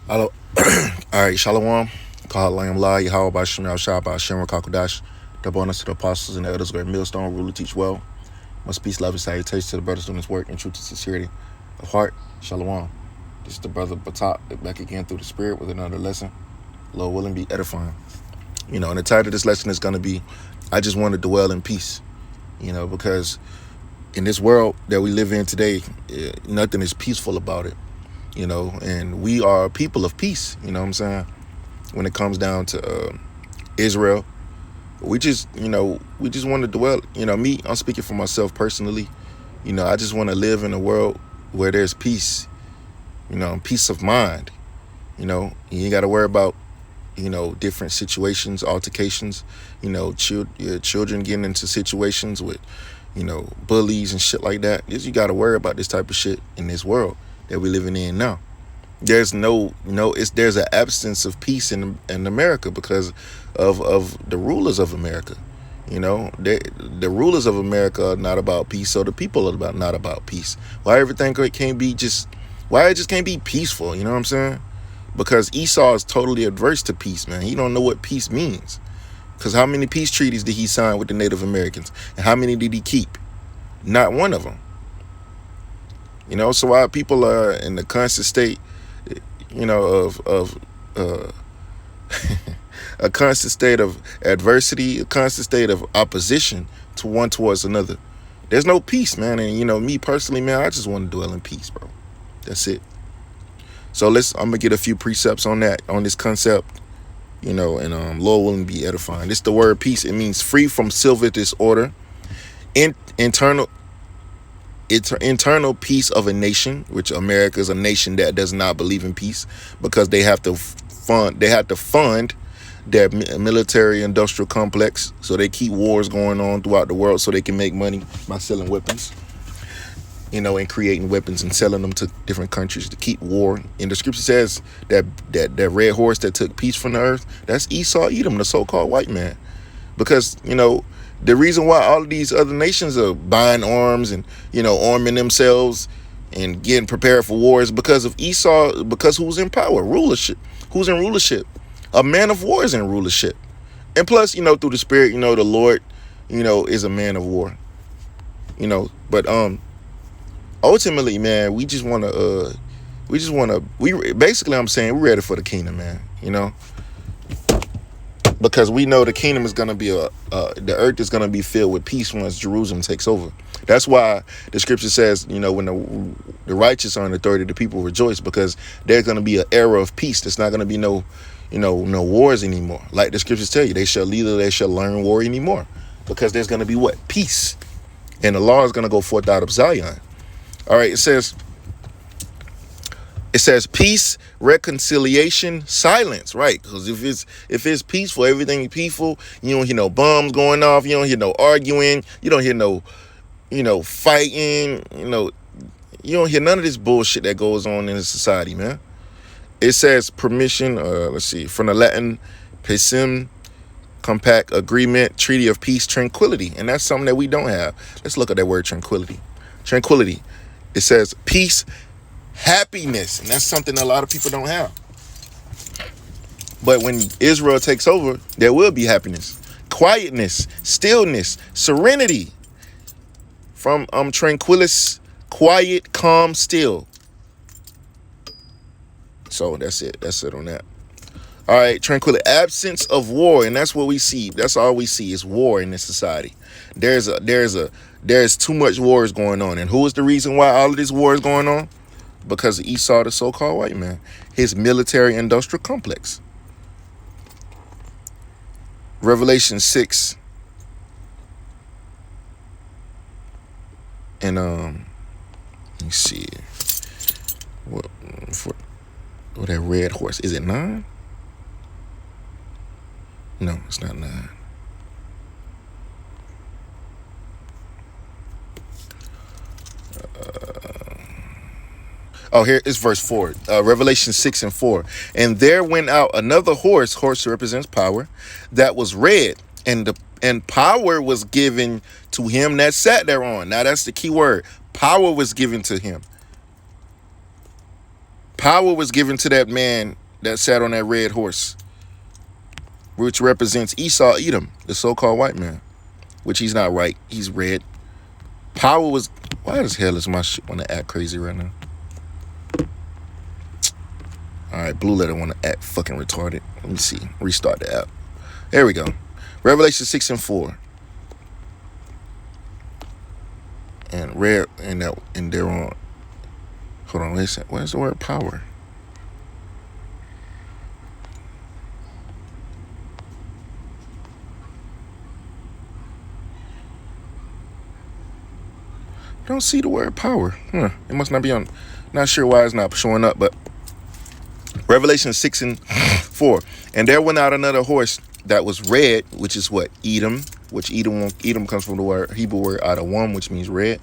Hello. All right, Shalom. Call Lamb La, Yahweh by Shem Shah by Shem Kakodash. Double honors to the apostles and the elders, great millstone, ruler, teach well. Must peace, love, and salutations to the brothers doing this work in truth and sincerity of heart. Shalom. This is the brother Batak back again through the spirit with another lesson. Lord willing, be edifying. And the title of this lesson is going to be, I just want to dwell in peace. Because in this world that we live in today, nothing is peaceful about it. And we are people of peace, you know what I'm saying? When it comes down to Israel, we just want to dwell, me, I'm speaking for myself personally. I just want to live in a world where there's peace, peace of mind. You ain't got to worry about, different situations, altercations, children getting into situations with, bullies and shit like that. You got to worry about this type of shit in this world that we're living in now. There's there's an absence of peace in America because of the rulers of America. The rulers of America are not about peace, so the people are not about peace. Why everything can't be why it just can't be peaceful, you know what I'm saying? Because Esau is totally adverse to peace, man. He don't know what peace means. Because how many peace treaties did he sign with the Native Americans? And how many did he keep? Not one of them. So while people are in the constant state, of a constant state of adversity, a constant state of opposition to one towards another, there's no peace, man. And me personally, man, I just want to dwell in peace, bro. That's it. So I'm gonna get a few precepts on this concept, and Lord willing, be edifying. This the word peace. It means free from civil disorder, internal peace of a nation, which America is a nation that does not believe in peace because they have to fund their military industrial complex, so they keep wars going on throughout the world so they can make money by selling weapons, and creating weapons and selling them to different countries to keep war. And the scripture says that red horse that took peace from the earth, that's Esau Edom, the so-called white man. Because the reason why all of these other nations are buying arms and, arming themselves and getting prepared for war is because of Esau, because who's in power? Rulership. Who's in rulership? A man of war is in rulership. And plus, through the spirit, the Lord, is a man of war. But ultimately, man, basically I'm saying we're ready for the kingdom, man, because we know the kingdom is going to be the earth is going to be filled with peace once Jerusalem takes over. That's why the scripture says, when the righteous are in authority, the people rejoice, because there's going to be an era of peace. There's not going to be no wars anymore. Like the scriptures tell you, they shall learn war anymore, because there's going to be what? Peace. And the law is going to go forth out of Zion. All right. It says peace, reconciliation, silence, right? Because if it's peaceful, everything is peaceful. You don't hear no bombs going off. You don't hear no arguing. You don't hear no, fighting. You don't hear none of this bullshit that goes on in the society, man. It says permission. Let's see, from the Latin, pacem, compact, agreement, treaty of peace, tranquility, and that's something that we don't have. Let's look at that word tranquility. Tranquility. It says peace, happiness, and that's something a lot of people don't have. But when Israel takes over, there will be happiness, quietness, stillness, serenity. From tranquilis, quiet, calm, still. So that's it on that. All right, tranquility, absence of war, and that's what we see. That's all we see is war in this society. There's too much wars going on, and who is the reason why all of this war is going on? Because of Esau, the so-called white man, his military industrial complex. Revelation 6 and let me see what that red horse, is it 9? No, it's not 9. Here is verse 4, Revelation 6 and 4. And there went out another horse represents power, that was red, and power was given to him that sat thereon. Now that's the key word. Power was given to him. Power was given to that man that sat on that red horse, which represents Esau, Edom, the so-called white man, which he's not white. He's red. Power was... Why the hell is my shit want to act crazy right now? All right, Blue Letter want to act fucking retarded. Let me see. Restart the app. There we go. Revelation 6 and 4. And red, and they're on... Hold on, listen. Where's the word power? Don't see the word power. It must not be on. Not sure why it's not showing up, but Revelation 6 and 4. And there went out another horse that was red, which is what? Edom, which Edom comes from the word Hebrew word Adawam, which means red.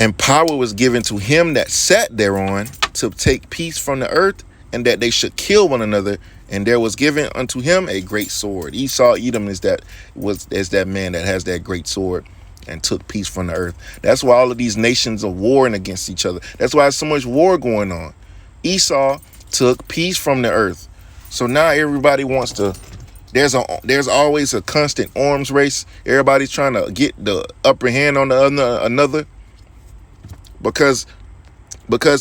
And power was given to him that sat thereon to take peace from the earth, and that they should kill one another. And there was given unto him a great sword. Esau, Edom is that man that has that great sword and took peace from the earth. That's why all of these nations are warring against each other. That's why there's so much war going on. Esau took peace from the earth. So now everybody wants to... There's always a constant arms race. Everybody's trying to get the upper hand on another. Because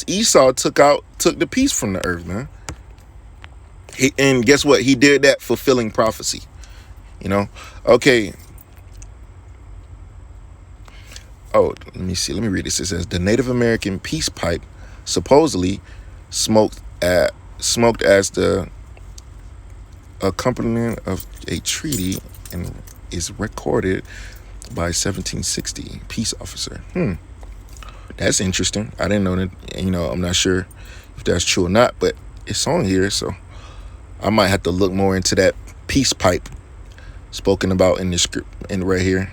Esau took the peace from the earth, man. And guess what? He did that fulfilling prophecy. Okay. Oh, let me see. Let me read this. It says the Native American peace pipe supposedly smoked as the accompaniment of a treaty and is recorded by 1760 peace officer. That's interesting. I didn't know that. I'm not sure if that's true or not, but it's on here, so I might have to look more into that peace pipe spoken about in the script and right here.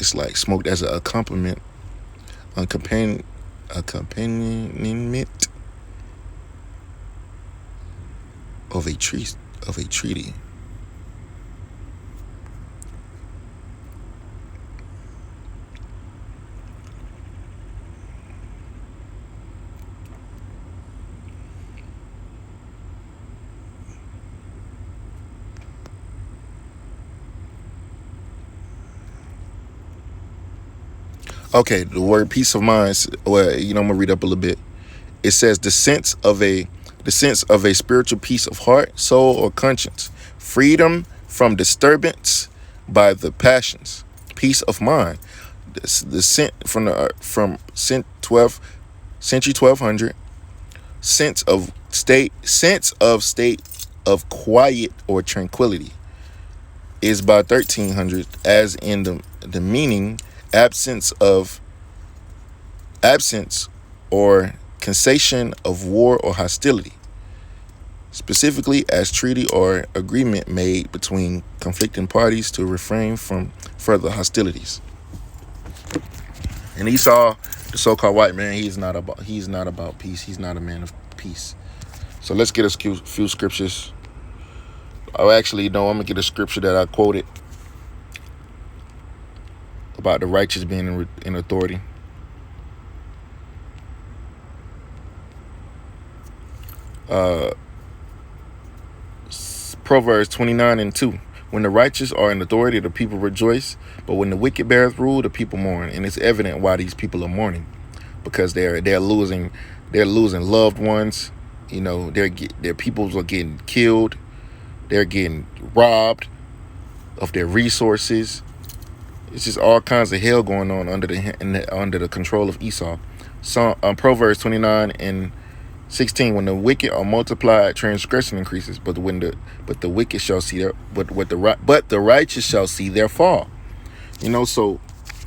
It's like smoked as an accompaniment of a treaty. Okay, the word peace of mind. Well, I'm gonna read up a little bit. It says the sense of a spiritual peace of heart, soul, or conscience, freedom from disturbance by the passions, peace of mind. The scent from century 1200, sense of state of quiet or tranquility is by 1300, as in the meaning absence or cessation of war or hostility, specifically as treaty or agreement made between conflicting parties to refrain from further hostilities. And Esau, the so-called white man, he's not about peace. He's not a man of peace. So let's get a few scriptures. Oh, actually, no, I'm gonna get a scripture that I quoted about the righteous being in authority. Proverbs 29 and 2. When the righteous are in authority, the people rejoice, but when the wicked beareth rule, the people mourn. And it's evident why these people are mourning, because they're losing loved ones. Their peoples are getting killed. They're getting robbed of their resources. It's just all kinds of hell going on under the control of Esau. Proverbs 29 and 16. When the wicked are multiplied, transgression increases, but the wicked shall see the righteous shall see their fall. So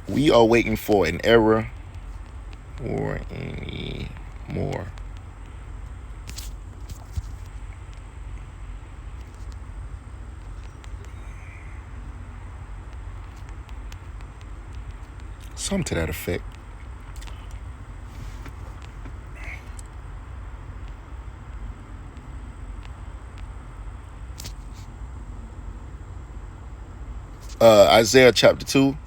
we are waiting for an era or any more. Something to that effect. Isaiah chapter 2,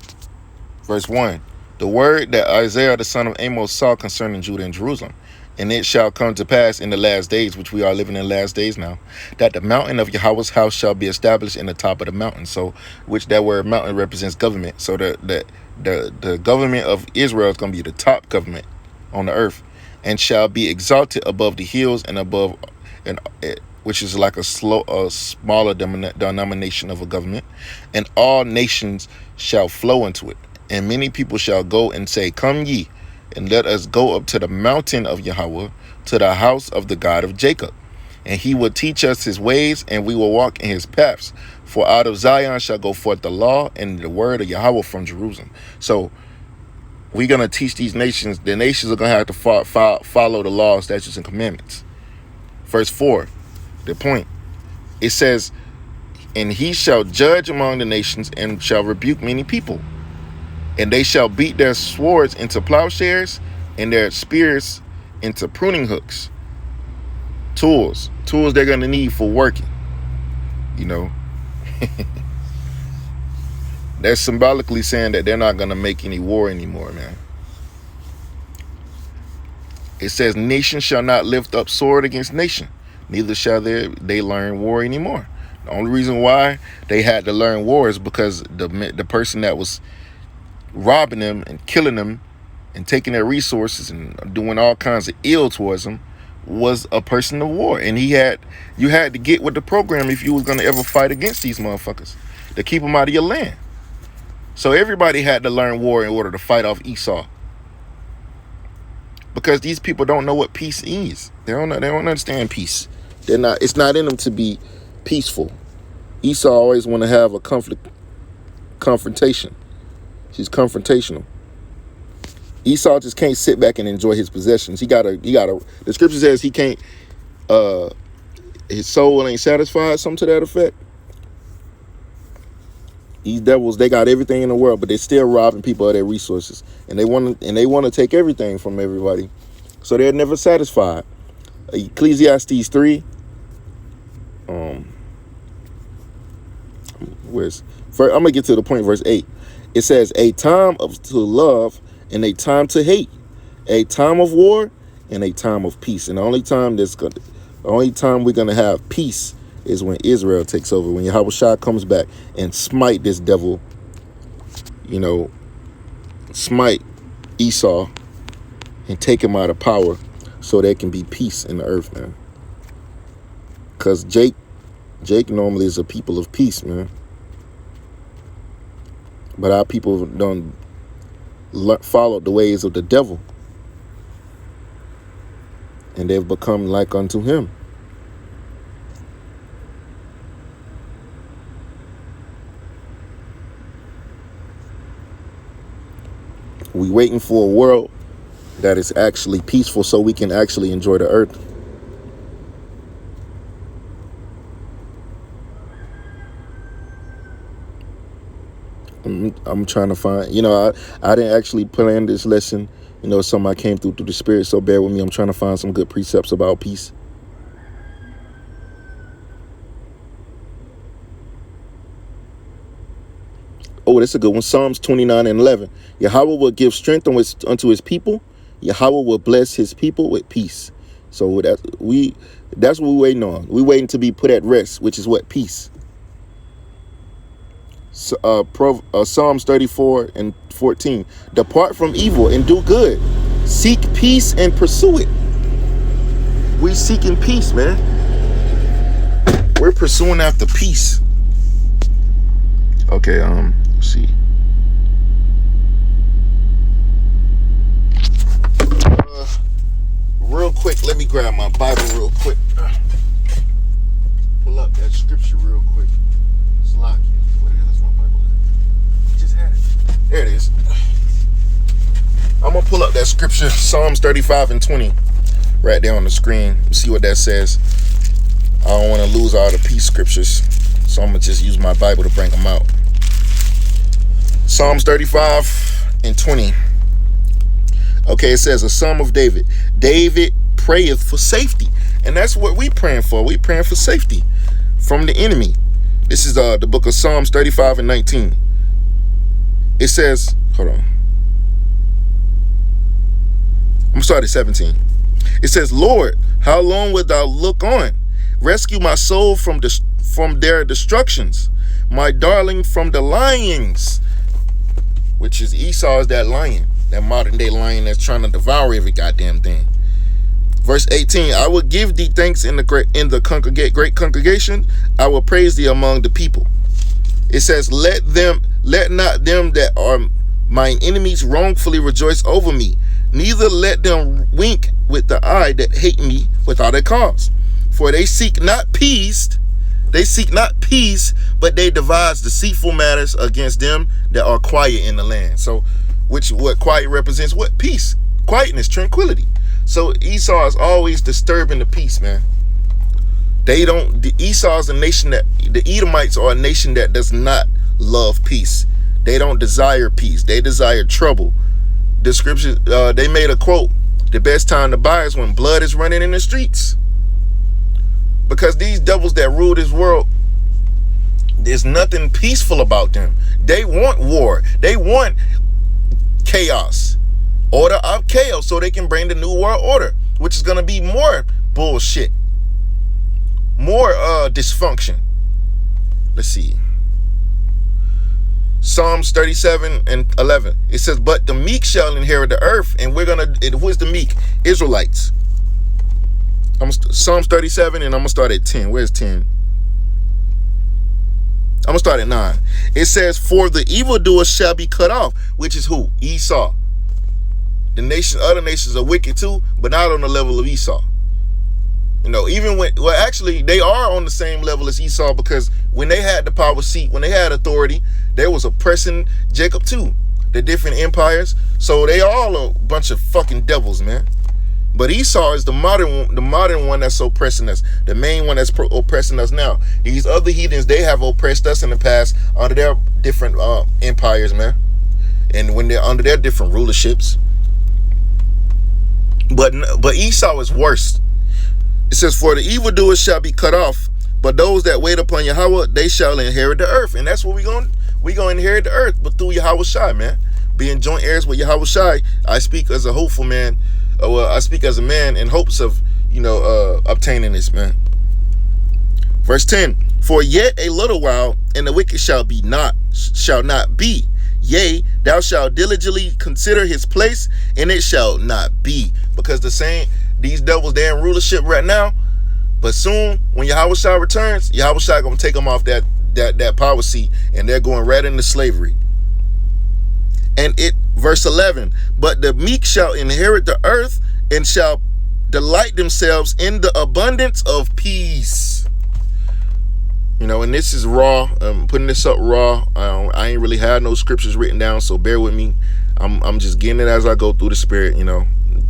verse 1. The word that Isaiah the son of Amos saw concerning Judah and Jerusalem. And it shall come to pass in the last days, which we are living in last days now, that the mountain of Yahweh's house shall be established in the top of the mountain. So, which that word mountain represents government. So the government of Israel is going to be the top government on the earth, and shall be exalted above the hills and above, and which is like a smaller denomination of a government, and all nations shall flow into it. And many people shall go and say, Come ye, and let us go up to the mountain of Yahweh, to the house of the God of Jacob. And he will teach us his ways, and we will walk in his paths. For out of Zion shall go forth the law and the word of Yahweh from Jerusalem. So we're going to teach these nations. The nations are going to have to follow the laws, statutes, and commandments. Verse 4, the point. It says, and he shall judge among the nations and shall rebuke many people. And they shall beat their swords into plowshares and their spears into pruning hooks. Tools they're going to need for working. You know, they're symbolically saying that they're not going to make any war anymore, man. It says, nation shall not lift up sword against nation, neither shall they learn war anymore. The only reason why they had to learn war is because the person that was robbing them and killing them and taking their resources and doing all kinds of ill towards them was a person of war. And you had to get with the program if you was going to ever fight against these motherfuckers to keep them out of your land. So everybody had to learn war in order to fight off Esau, because these people don't know what peace is. They don't understand peace. It's not in them to be peaceful. Esau always want to have a confrontation. He's confrontational. Esau just can't sit back and enjoy his possessions. He gotta. The scripture says he can't. His soul ain't satisfied. Something to that effect. These devils, they got everything in the world, but they're still robbing people of their resources, and they want to take everything from everybody. So they're never satisfied. Ecclesiastes 3. I'm gonna get to the point. Verse 8. It says, a time to love and a time to hate, a time of war and a time of peace. And the only time we're going to have peace is when Israel takes over, when Yahushua comes back and smite this devil, smite Esau and take him out of power, so there can be peace in the earth, man. Because Jake normally is a people of peace, man. But our people don't follow the ways of the devil, and they've become like unto him. We waiting for a world that is actually peaceful, so we can actually enjoy the earth. I'm trying to find, I didn't actually plan this lesson. Something I came through the spirit, so bear with me. I'm trying to find some good precepts about peace. Oh, that's a good one. Psalms 29:11. Yahweh will give strength unto his people. Yahweh will bless his people with peace. So that's what we're waiting on. We're waiting to be put at rest, which is what? Peace. Psalms 34:14. Depart from evil and do good. Seek peace and pursue it. We're seeking peace, man. We're pursuing after peace. Okay, let's see. Real quick, let me grab my Bible real quick. Pull up that scripture real quick. It's locked. There it is. I'm going to pull up that scripture, Psalms 35:20, right there on the screen. See what that says. I don't want to lose all the peace scriptures, so I'm going to just use my Bible to bring them out. Psalms 35:20. Okay, it says, a Psalm of David. David prayeth for safety. And that's what we praying for. We praying for safety from the enemy. This is the book of Psalms 35:19. It says, hold on. I'm sorry, 17. It says, Lord, how long wilt thou look on? Rescue my soul from their destructions, my darling from the lions, which is Esau is that lion, that modern day lion that's trying to devour every goddamn thing. Verse 18, I will give thee thanks in the great congregation. I will praise thee among the people. It says, let not them that are mine enemies wrongfully rejoice over me. Neither let them wink with the eye that hate me without a cause. For they seek not peace, but they devise deceitful matters against them that are quiet in the land. So, what quiet represents? What? Peace, quietness, tranquility. So Esau is always disturbing the peace, man. Esau is a nation the Edomites are a nation that does not love peace. They don't desire peace. They desire trouble. The scripture, they made a quote, the best time to buy is when blood is running in the streets. Because these devils that rule this world, there's nothing peaceful about them. They want war. They want chaos. Order of chaos so they can bring the new world order, which is going to be more bullshit, more dysfunction. Let's see. Psalms 37 and 11. It says, but the meek shall inherit the earth. And who is the meek? Israelites. Psalms 37, and I'm going to start at 10. Where's 10? I'm going to start at 9. It says, for the evildoer shall be cut off, which is who? Esau. Other nations are wicked too, but not on the level of Esau. Actually, they are on the same level as Esau, because when they had the power seat, when they had authority, they was oppressing Jacob too, the different empires. So they all a bunch of fucking devils, man. But Esau is the modern one that's oppressing us, the main one that's oppressing us now. These other heathens, they have oppressed us in the past under their different empires, man, and when they're under their different rulerships. But Esau is worse. It says, for the evildoers shall be cut off, but those that wait upon Yahweh, they shall inherit the earth. And that's what we gonna inherit the earth, but through Yahweh Shai, man. Being joint heirs with Yahweh Shai, I speak as a hopeful man. I speak as a man in hopes of, obtaining this, man. Verse 10, for yet a little while, and the wicked shall not be. Yea, thou shalt diligently consider his place, and it shall not be. Because these devils, they're in rulership right now, but soon, when Yahweh Shai returns, Yahweh Shai gonna take them off that power seat, and they're going right into slavery. And verse 11, but the meek shall inherit the earth, and shall delight themselves in the abundance of peace. And this is raw. I'm putting this up raw. I ain't really had no scriptures written down, so bear with me. I'm just getting it as I go through the spirit,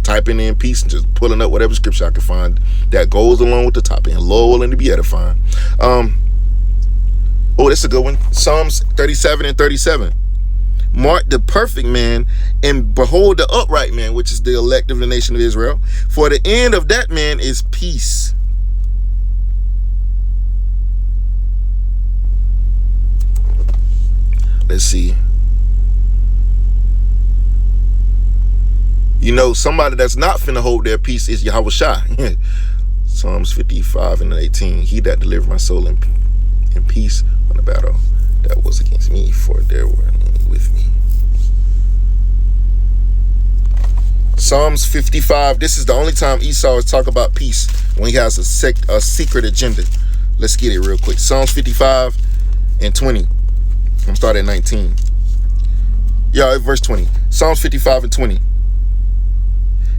typing in peace and just pulling up whatever scripture I can find that goes along with the topic. And Lord willing to be edifying. This is a good one. Psalms 37 and 37. Mark the perfect man, and behold the upright man, which is the elect of the nation of Israel. For the end of that man is peace. Let's see. Somebody that's not finna hold their peace is Yahweh Shai. Psalms 55 and 18. He that delivered my soul in peace on the battle that was against me, for there were many with me. Psalms 55. This is the only time Esau is talk about peace, when he has a secret agenda. Let's get it real quick. Psalms 55 and 20. I'm starting at 19. Verse 20. Psalms 55 and 20.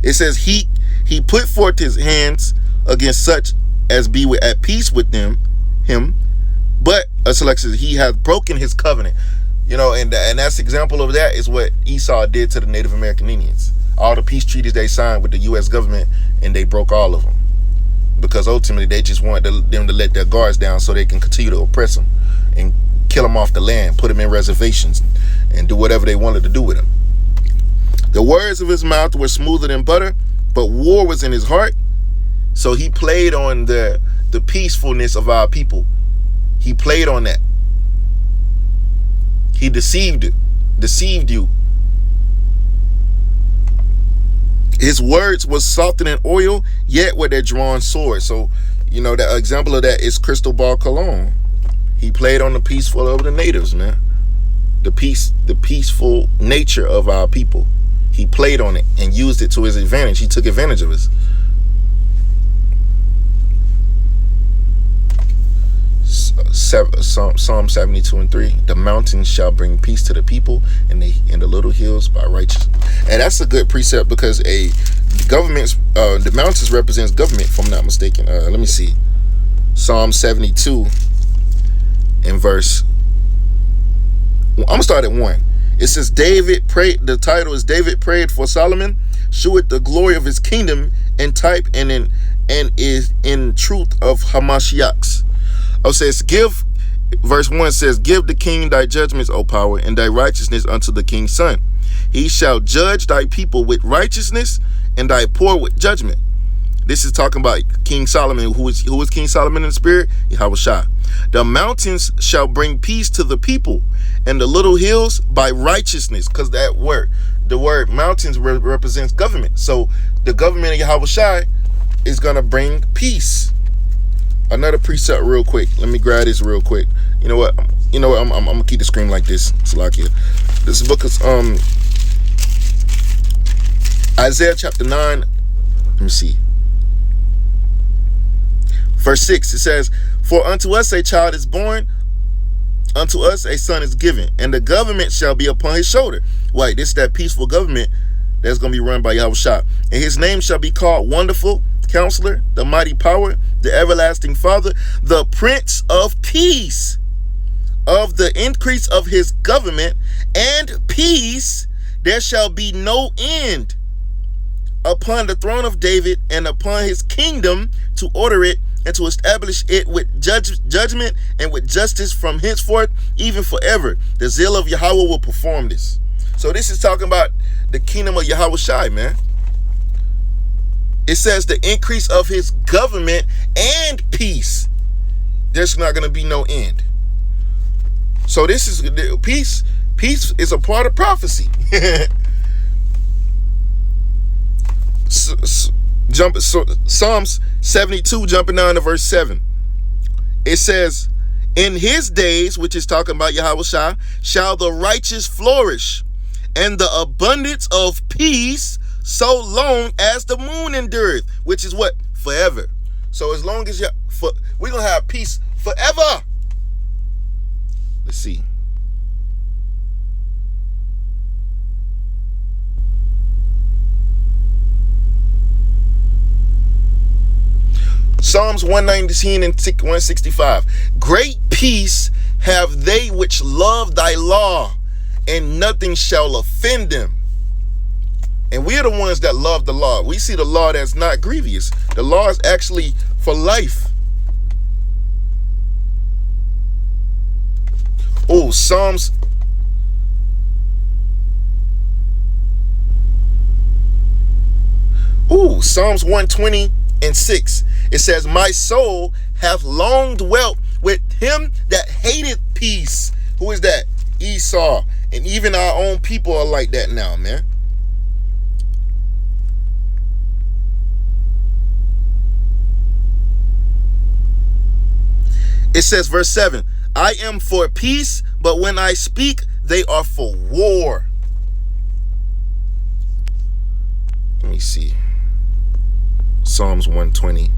It says, he put forth his hands against such as be at peace with him, but he has broken his covenant. And that's example of that is what Esau did to the Native American Indians. All the peace treaties they signed with the U.S. government, and they broke all of them, because ultimately they just wanted them to let their guards down so they can continue to oppress them and kill them off the land, put them in reservations, and do whatever they wanted to do with them. The words of his mouth were smoother than butter, but war was in his heart. So he played on the peacefulness of our people. He played on that. He deceived you. His words was softer than oil, yet with a drawn sword. So, you know, the example of that is Cristobal Colon. He played on the peaceful of the natives, man. The peaceful nature of our people. He played on it and used it to his advantage. He took advantage of us. Psalm 72:3. The mountains shall bring peace to the people, and the little hills by righteousness. And that's a good precept because the mountains represents government, if I'm not mistaken. Let me see. Psalm 72 in verse. I'm gonna start at 1. It says David prayed. The title is David prayed for Solomon, sheweth the glory of his kingdom in type and is in truth of Hamashiachs. It says, verse 1 says, give the king thy judgments, O power, and thy righteousness unto the king's son. He shall judge thy people with righteousness, and thy poor with judgment. This is talking about King Solomon. Who is King Solomon in the spirit? Yahushua. The mountains shall bring peace to the people, and the little hills by righteousness. Because the word mountains represents government. So the government of Yahushua is going to bring peace. Another precept real quick. Let me grab this real quick. You know what? I'm gonna keep the screen like this. Salakia. This book is Isaiah chapter 9. Let me see. Verse 6. It says, for unto us a child is born, unto us a son is given, and the government shall be upon his shoulder. Wait, this is that peaceful government that's gonna be run by Yahushua. And his name shall be called Wonderful Counselor, the Mighty Power, the Everlasting Father, the Prince of Peace. Of the increase of his government and peace there shall be no end upon the throne of David and upon his kingdom, to order it and to establish it with judgment and with justice from henceforth, even forever. The zeal of Yahweh will perform this. So this is talking about the kingdom of Yahushua, man. It says the increase of his government and peace. There's not going to be no end. So this is peace. Peace is a part of prophecy. Psalms 72, jumping down to verse 7. It says, in his days, which is talking about Yahushua, shall the righteous flourish, and the abundance of peace so long as the moon endureth, which is what? Forever. So as long as we're going to have peace forever. Let's see. Psalms 119 and 165. Great peace have they which love thy law, and nothing shall offend them. And we're the ones that love the law. We see the law that's not grievous. The law is actually for life. Oh, Psalms 120 and 6. It says, my soul hath long dwelt with him that hated peace. Who is that? Esau. And even our own people are like that now, man. It says, verse 7, I am for peace, but when I speak, they are for war. Let me see. Psalms 120.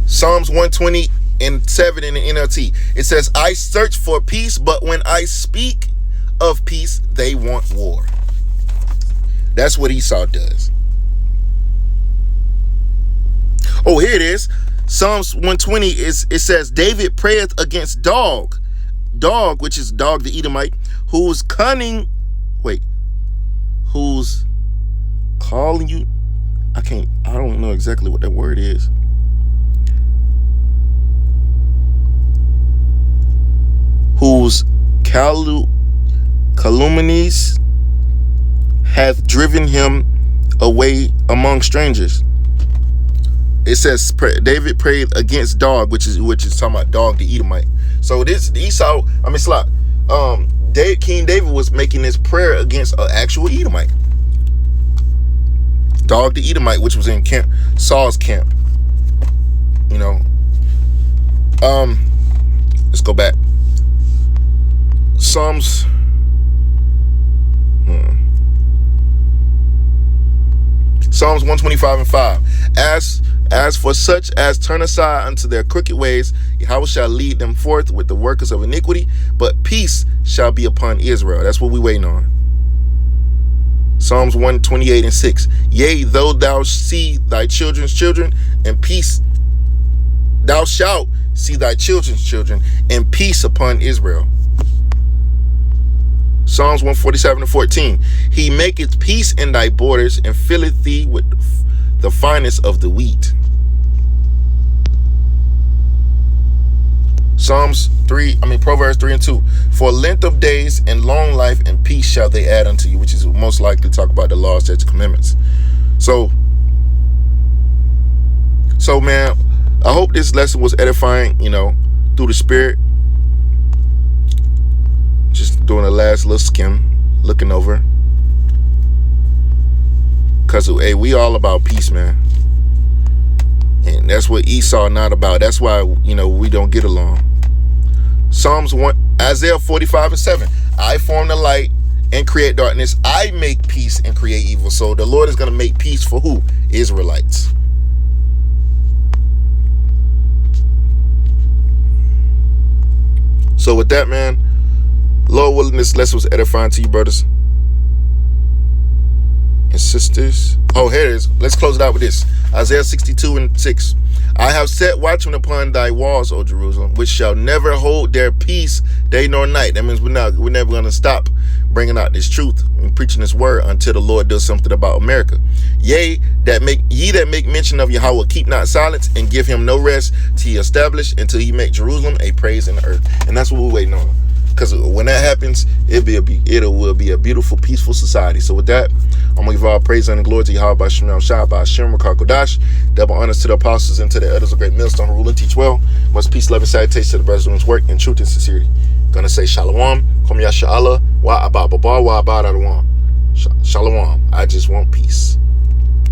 Psalms 120 and 7 in the NLT. It says, I search for peace, but when I speak of peace, they want war. That's what Esau does. Oh, here it is. Psalms 120 it says, David prayeth against Dog, which is Dog the Edomite, who's calling you. I don't know exactly what that word is. Whose calumnies hath driven him away among strangers. It says David prayed against Dog, which is talking about Dog the Edomite. So this Esau, King David was making this prayer against an actual Edomite. Dog the Edomite, which was in Saul's camp. You know. Let's go back. Psalms. Psalms 125:5. As for such as turn aside unto their crooked ways, Yahweh shall lead them forth with the workers of iniquity, but peace shall be upon Israel. That's what we waiting on. Psalms 128:6. Yea, though thou see thy children's children, and peace, thou shalt see thy children's children, and peace upon Israel. Psalms 147:14. He maketh peace in thy borders, and filleth thee with the finest of the wheat. Proverbs 3:2. For length of days and long life and peace shall they add unto you, which is most likely talk about the laws, statutes, commandments. So man, I hope this lesson was edifying, through the Spirit. Just doing a last little skim, looking over. Because, hey, we all about peace, man. And that's what Esau not about. That's why, we don't get along. Isaiah 45:7. I form the light and create darkness. I make peace and create evil. So the Lord is going to make peace for who? Israelites. So with that, man, Lord willing, this lesson was edifying to you, brothers and sisters. Oh, here it is. Let's close it out with this. Isaiah 62:6. I have set watchmen upon thy walls, O Jerusalem, which shall never hold their peace day nor night. That means we're never going to stop bringing out this truth and preaching this word until the Lord does something about America. Yea, ye that make mention of Yahweh, keep not silence, and give him no rest till he establish, until he make Jerusalem a praise in the earth. And that's what we're waiting on. Because when that happens, it will be a beautiful, peaceful society. So with that, I'm going to give all praise and glory to Yahweh by Shem Shah by Shem Kodash. Double honors to the apostles and to the elders of great millstone who rule and teach well. Much peace, love, and salutation to the brothers doing his work in truth and sincerity. Gonna say Shalom, Kom Yasha Allah, Wa Abba Baba, Wa Abba Shalom. I just want peace.